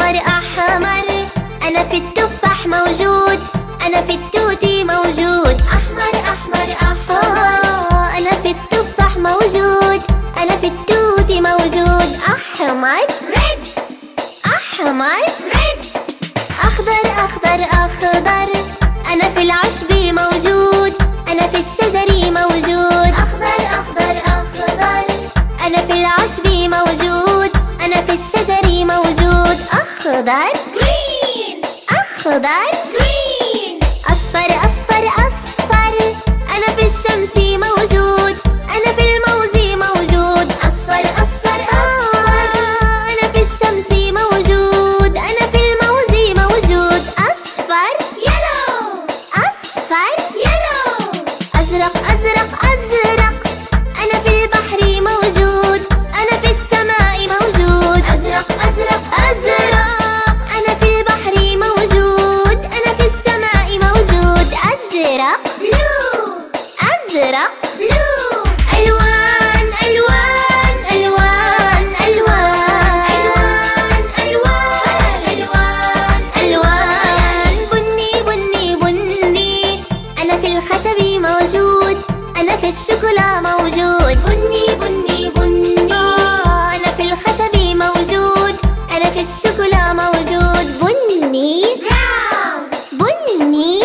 أحمر أحمر، أنا في التفاح موجود، أنا في التوتي موجود. أحمر أحمر أحمر، أنا في التفاح موجود، أنا في التوتي موجود. أحمر ريد، أحمر ريد. أخضر أخضر أخضر، أنا في العشب موجود، أنا في الشجر موجود. أخضر أخضر أخضر، أنا في العشب موجود، أنا في الشجر موجود. أخضر green، أخضر green. أصفر أصفر أصفر، أنا في الشمس موجود، أنا في الموز موجود. أصفر أصفر أصفر، أنا في الشمس موجود، أنا في الموز موجود. أصفر yellow، أصفر yellow. أزرق أزرق أزرق، أنا في البحر موجود، أنا في السماء موجود. أزرق أزرق أزرق، أنا في البحر موجود، أنا في السماء موجود. أزرق blue، أزرق blue. ألوان ألوان ألوان ألوان ألوان ألوان ألوان. بني بني بني، أنا في الخشب موجود، أنا في الشوكولا موجود. بني بني بني، أنا في الخشب موجود، أنا في الشوكولا موجود. بني براون، بني